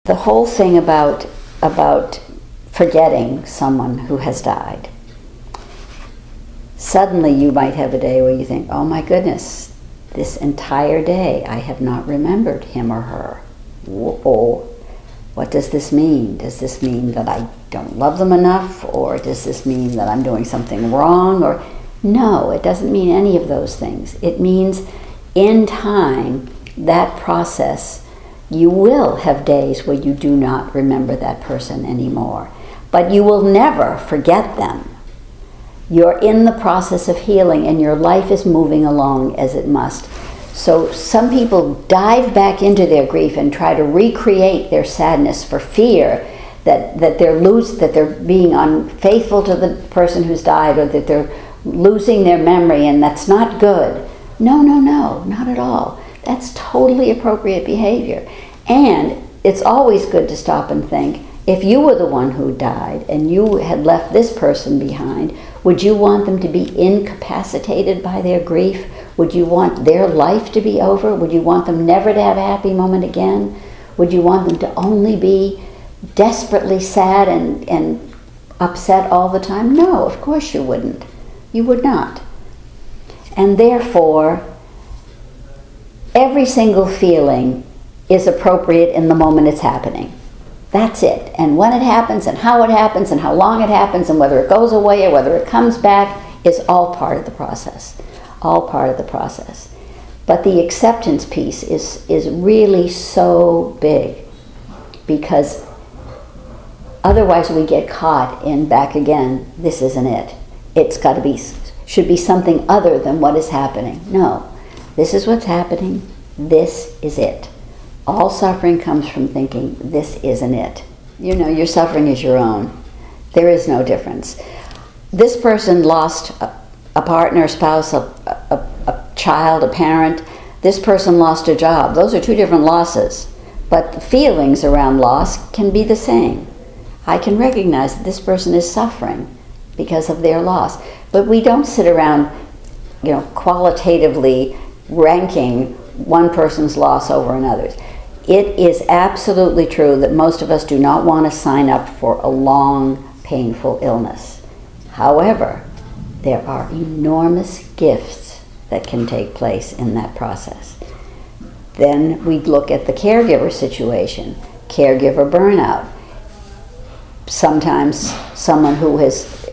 the whole thing about forgetting someone who has died. Suddenly you might have a day where you think, oh my goodness, this entire day I have not remembered him or her. Oh, what does this mean? Does this mean that I don't love them enough? Or does this mean that I'm doing something wrong? Or no, it doesn't mean any of those things. It means in time, that process, you will have days where you do not remember that person anymore. But you will never forget them. You're in the process of healing and your life is moving along as it must. So some people dive back into their grief and try to recreate their sadness for fear that they're being unfaithful to the person who's died, or that they're losing their memory, and that's not good. No, not at all. That's totally appropriate behavior. And it's always good to stop and think, if you were the one who died and you had left this person behind, would you want them to be incapacitated by their grief? Would you want their life to be over? Would you want them never to have a happy moment again? Would you want them to only be desperately sad and upset all the time? No, of course you wouldn't. You would not. And therefore, every single feeling is appropriate in the moment it's happening. That's it. And when it happens, and how long it happens, and whether it goes away or whether it comes back, is all part of the process. All part of the process. But the acceptance piece is really so big, because otherwise we get caught in back again, this isn't it. It's got to be, should be something other than what is happening. No, this is what's happening. This is it. All suffering comes from thinking, this isn't it. You know, your suffering is your own. There is no difference. This person lost a partner, a spouse, a child, a parent. This person lost a job. Those are two different losses. But the feelings around loss can be the same. I can recognize that this person is suffering because of their loss. But we don't sit around, you know, qualitatively ranking one person's loss over another's. It is absolutely true that most of us do not want to sign up for a long, painful illness. However, there are enormous gifts that can take place in that process. Then we look at the caregiver situation, caregiver burnout. Sometimes someone who is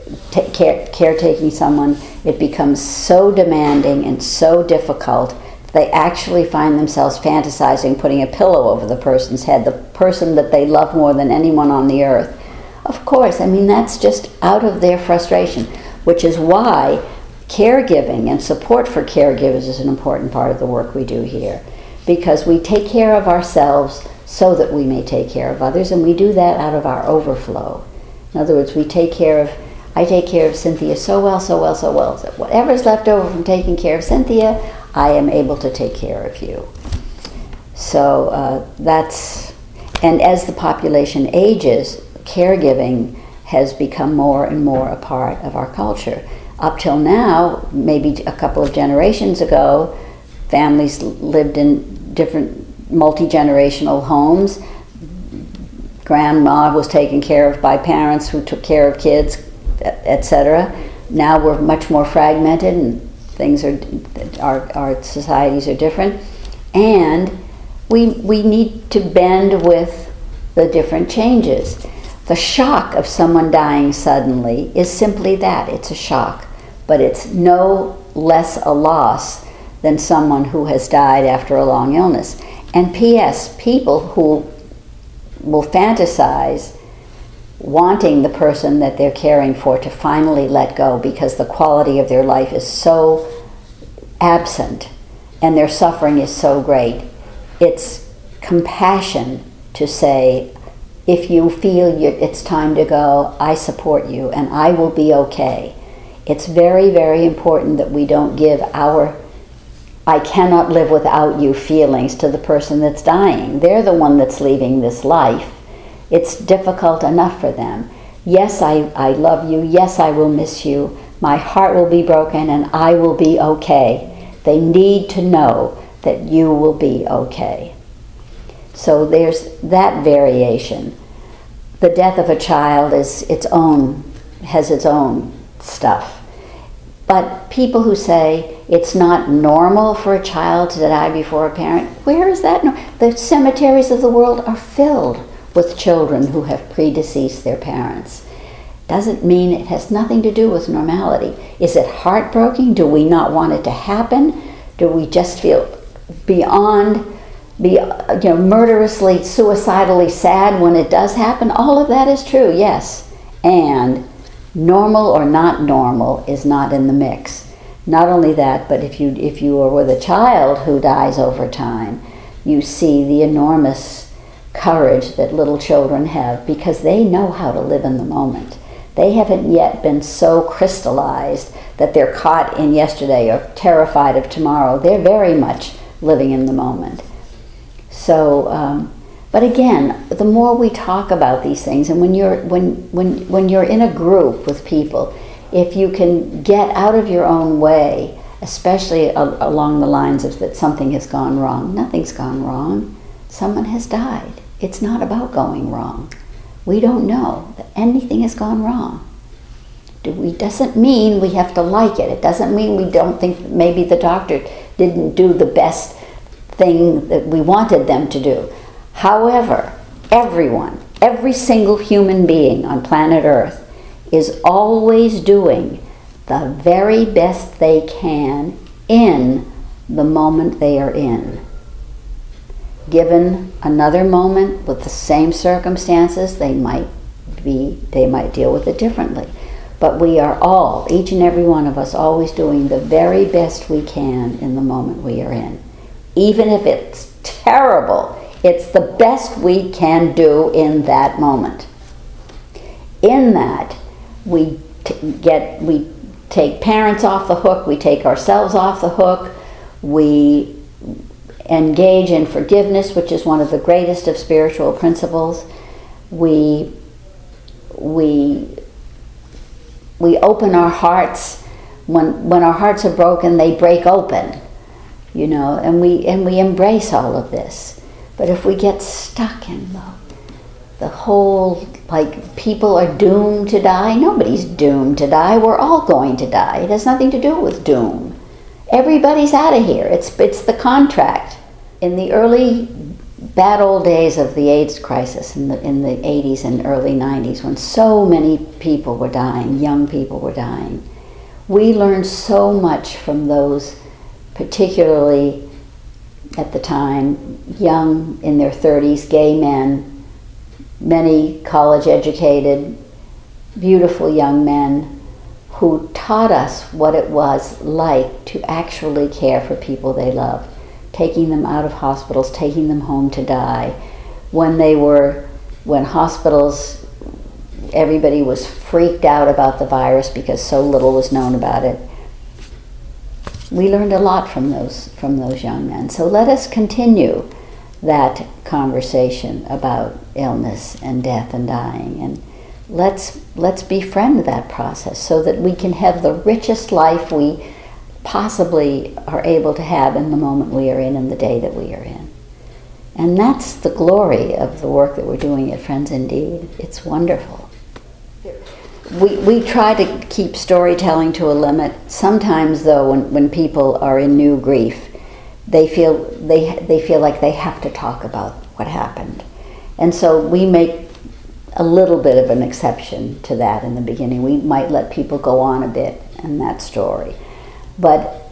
caretaking someone, it becomes so demanding and so difficult, they actually find themselves fantasizing putting a pillow over the person's head, the person that they love more than anyone on the earth. Of course, I mean, that's just out of their frustration, which is why caregiving and support for caregivers is an important part of the work we do here. Because we take care of ourselves so that we may take care of others, and we do that out of our overflow. In other words, I take care of Cynthia so well, that whatever's left over from taking care of Cynthia, I am able to take care of you. So and as the population ages, caregiving has become more and more a part of our culture. Up till now, maybe a couple of generations ago, families lived in different multi-generational homes. Grandma was taken care of by parents who took care of kids, etc. Now we're much more fragmented, and things our societies are different, and we need to bend with the different changes. The shock of someone dying suddenly is simply that, it's a shock, but it's no less a loss than someone who has died after a long illness. And P.S., people who will fantasize wanting the person that they're caring for to finally let go because the quality of their life is so absent and their suffering is so great. It's compassion to say, if you feel it's time to go, I support you and I will be okay. It's very, very important that we don't give our I cannot live without you feelings to the person that's dying. They're the one that's leaving this life. It's difficult enough for them. Yes, I love you. Yes, I will miss you. My heart will be broken and I will be okay. They need to know that you will be okay. So there's that variation. The death of a child is has its own stuff. But people who say it's not normal for a child to die before a parent, where is that? The cemeteries of the world are filled with children who have predeceased their parents. Doesn't mean it has nothing to do with normality. Is it heartbreaking? Do we not want it to happen? Do we just feel murderously, suicidally sad when it does happen? All of that is true, yes. And normal or not normal is not in the mix. Not only that, but if you are with a child who dies over time, you see the enormous courage that little children have because they know how to live in the moment. They haven't yet been so crystallized that they're caught in yesterday or terrified of tomorrow. They're very much living in the moment. So, but again, the more we talk about these things, and when you're in a group with people, if you can get out of your own way, especially along the lines of that something has gone wrong. Nothing's gone wrong. Someone has died. It's not about going wrong. We don't know that anything has gone wrong. Doesn't mean we have to like it. It doesn't mean we don't think that maybe the doctor didn't do the best thing that we wanted them to do. However, everyone, every single human being on planet Earth is always doing the very best they can in the moment they are in. Given another moment with the same circumstances, they might deal with it differently. But we are all, each and every one of us, always doing the very best we can in the moment we are in. Even if it's terrible, it's the best we can do in that moment. In that, we take parents off the hook, we take ourselves off the hook, we engage in forgiveness, which is one of the greatest of spiritual principles. We open our hearts. When our hearts are broken, they break open, and we embrace all of this. But if we get stuck in the whole, like, people are doomed to die, nobody's doomed to die. We're all going to die. It has nothing to do with doom. Everybody's out of here. It's the contract. In the early bad old days of the AIDS crisis in the 80s and early 90s, when so many people were dying, young people were dying, we learned so much from those, particularly at the time, young, in their 30s, gay men, many college-educated, beautiful young men who taught us what it was like to actually care for people they loved, taking them out of hospitals, taking them home to die. When hospitals, everybody was freaked out about the virus because so little was known about it. We learned a lot from those young men. So let us continue that conversation about illness and death and dying, and let's befriend that process so that we can have the richest life we possibly are able to have in the moment we are in and the day that we are in. And that's the glory of the work that we're doing at Friends Indeed. It's wonderful. We try to keep storytelling to a limit. Sometimes, though, when people are in new grief, they feel like they have to talk about what happened. And so we make a little bit of an exception to that in the beginning. We might let people go on a bit in that story. But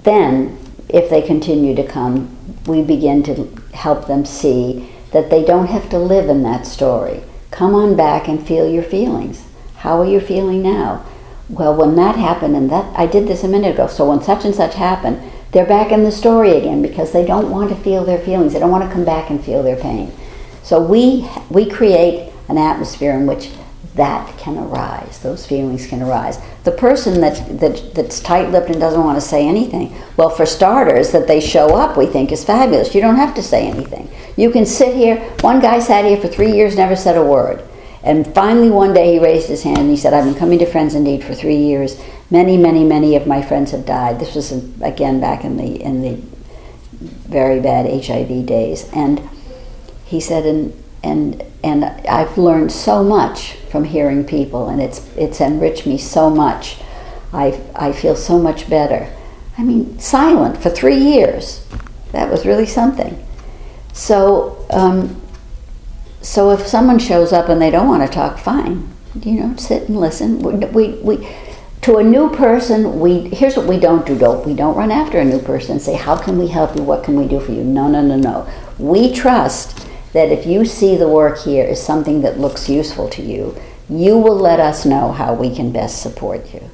then, if they continue to come, we begin to help them see that they don't have to live in that story. Come on back and feel your feelings. How are you feeling now? Well, when that happened, and that I did this a minute ago, so when such and such happened, they're back in the story again because they don't want to feel their feelings. They don't want to come back and feel their pain. So we create an atmosphere in which that can arise, those feelings can arise. The person that's tight-lipped and doesn't want to say anything, well, for starters, that they show up we think is fabulous. You don't have to say anything. You can sit here. One guy sat here for 3 years, never said a word. And finally one day he raised his hand and he said, I've been coming to Friends Indeed for 3 years. Many, many, many of my friends have died. This was, again, back in the very bad HIV days. And he said, and I've learned so much from hearing people, and it's enriched me so much. I feel so much better. I mean, silent for 3 years. That was really something. So, so if someone shows up and they don't want to talk, fine. You know, sit and listen. We to a new person, here's what we don't do. We don't run after a new person and say, how can we help you? What can we do for you? No, no, no, no. We trust that if you see the work here is something that looks useful to you, you will let us know how we can best support you.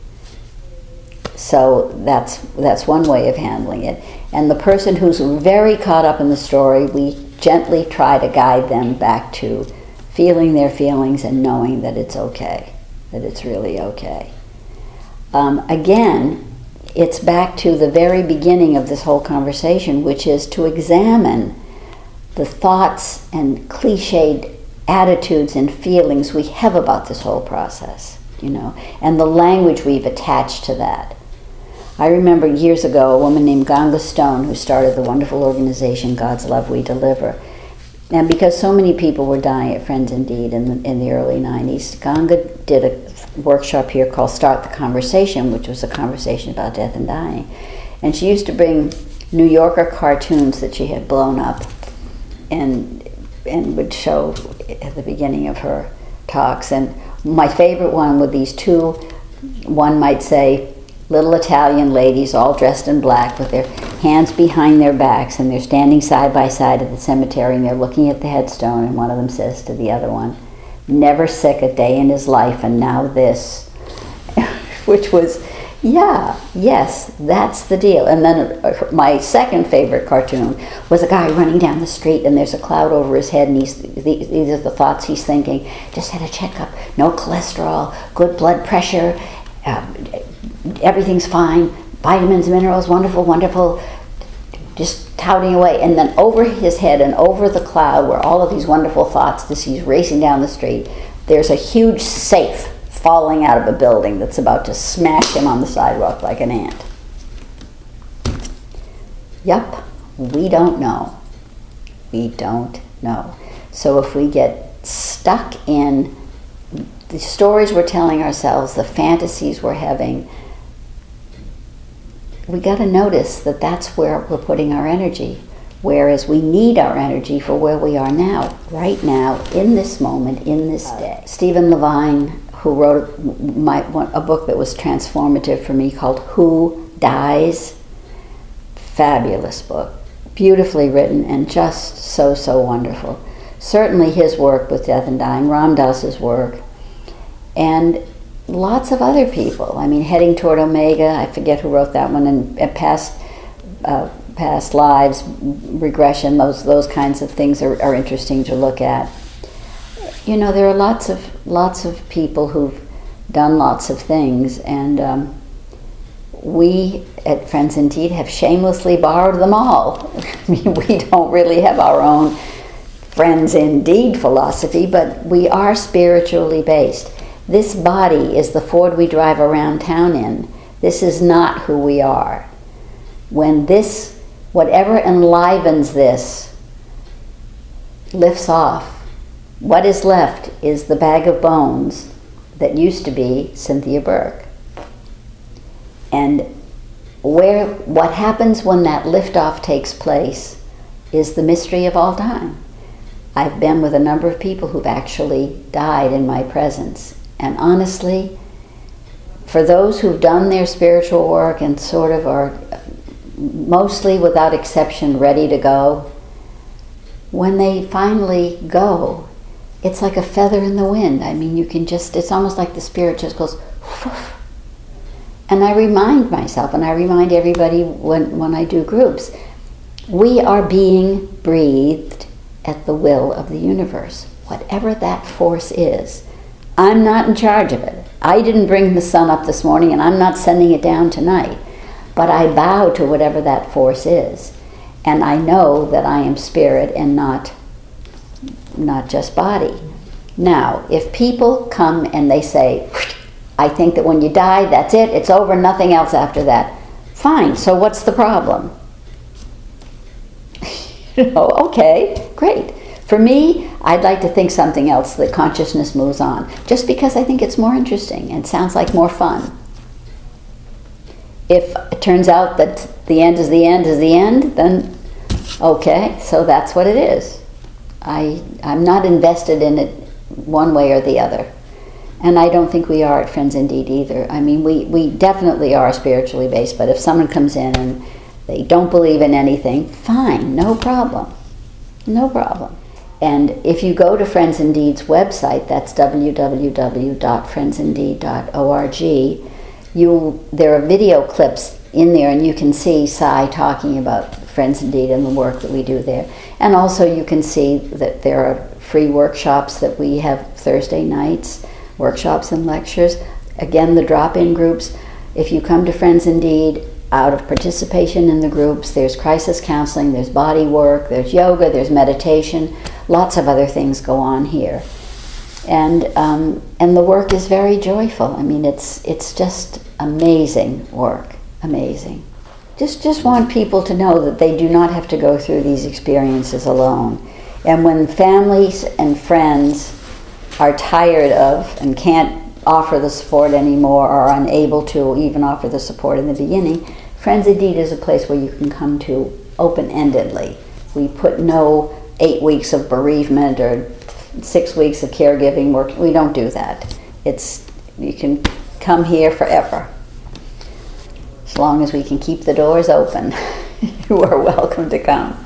So that's one way of handling it. And the person who's very caught up in the story, we gently try to guide them back to feeling their feelings and knowing that it's okay, that it's really okay. Again, it's back to the very beginning of this whole conversation, which is to examine the thoughts and cliched attitudes and feelings we have about this whole process, you know, and the language we've attached to that. I remember years ago a woman named Ganga Stone who started the wonderful organization God's Love We Deliver. And because so many people were dying at Friends Indeed in the early 90s, Ganga did a workshop here called Start the Conversation, which was a conversation about death and dying. And she used to bring New Yorker cartoons that she had blown up and would show at the beginning of her talks. And my favorite one were these two, one might say, little Italian ladies all dressed in black with their hands behind their backs, and they're standing side by side at the cemetery, and they're looking at the headstone, and one of them says to the other one, never sick a day in his life, and now this. Which was, yeah, yes, that's the deal. And then my second favorite cartoon was a guy running down the street, and there's a cloud over his head, and these are the thoughts he's thinking. Just had a checkup, no cholesterol, good blood pressure, everything's fine, vitamins, minerals, wonderful, wonderful, just touting away. And then over his head and over the cloud where all of these wonderful thoughts, as he's racing down the street, there's a huge safe falling out of a building that's about to smash him on the sidewalk like an ant. Yup, we don't know. We don't know. So if we get stuck in the stories we're telling ourselves, the fantasies we're having, we got to notice that that's where we're putting our energy, whereas we need our energy for where we are now, right now, in this moment, in this day. Stephen Levine, who wrote a book that was transformative for me called Who Dies? Fabulous book, beautifully written and just so, so wonderful. Certainly his work with death and dying, Ram Dass's work, and lots of other people. I mean, Heading Toward Omega, I forget who wrote that one, and past lives, regression, those kinds of things are interesting to look at. You know, there are lots of people who've done lots of things, and we at Friends Indeed have shamelessly borrowed them all. I mean, we don't really have our own Friends Indeed philosophy, but we are spiritually based. This body is the Ford we drive around town in. This is not who we are. When this, whatever enlivens this, lifts off, what is left is the bag of bones that used to be Cynthia Burke. And what happens when that liftoff takes place is the mystery of all time. I've been with a number of people who've actually died in my presence. And honestly, for those who've done their spiritual work and sort of are mostly without exception ready to go, when they finally go, it's like a feather in the wind. I mean, you can just, it's almost like the spirit just goes, whoosh. And I remind myself, and I remind everybody when I do groups, we are being breathed at the will of the universe, whatever that force is. I'm not in charge of it. I didn't bring the sun up this morning, and I'm not sending it down tonight. But I bow to whatever that force is. And I know that I am spirit and not just body. Now, if people come and they say, I think that when you die, that's it, it's over, nothing else after that. Fine, so what's the problem? Okay, great. For me, I'd like to think something else, that consciousness moves on, just because I think it's more interesting and sounds like more fun. If it turns out that the end is the end is the end, then okay, so that's what it is. I'm not invested in it one way or the other. And I don't think we are at Friends Indeed either. I mean, we definitely are spiritually based, but if someone comes in and they don't believe in anything, fine, no problem. No problem. And if you go to Friends Indeed's website, that's www.friendsindeed.org, there are video clips in there, and you can see Cy talking about Friends Indeed and the work that we do there. And also you can see that there are free workshops that we have Thursday nights, workshops and lectures. Again, the drop-in groups. If you come to Friends Indeed, out of participation in the groups, there's crisis counseling, there's body work, there's yoga, there's meditation, lots of other things go on here. And the work is very joyful. I mean, it's just amazing work, amazing. Just want people to know that they do not have to go through these experiences alone. And when families and friends are tired of and can't offer the support anymore, or are unable to even offer the support in the beginning, Friends Indeed is a place where you can come to open-endedly. We put no 8 weeks of bereavement or 6 weeks of caregiving work. We don't do that. You can come here forever. As long as we can keep the doors open, you are welcome to come.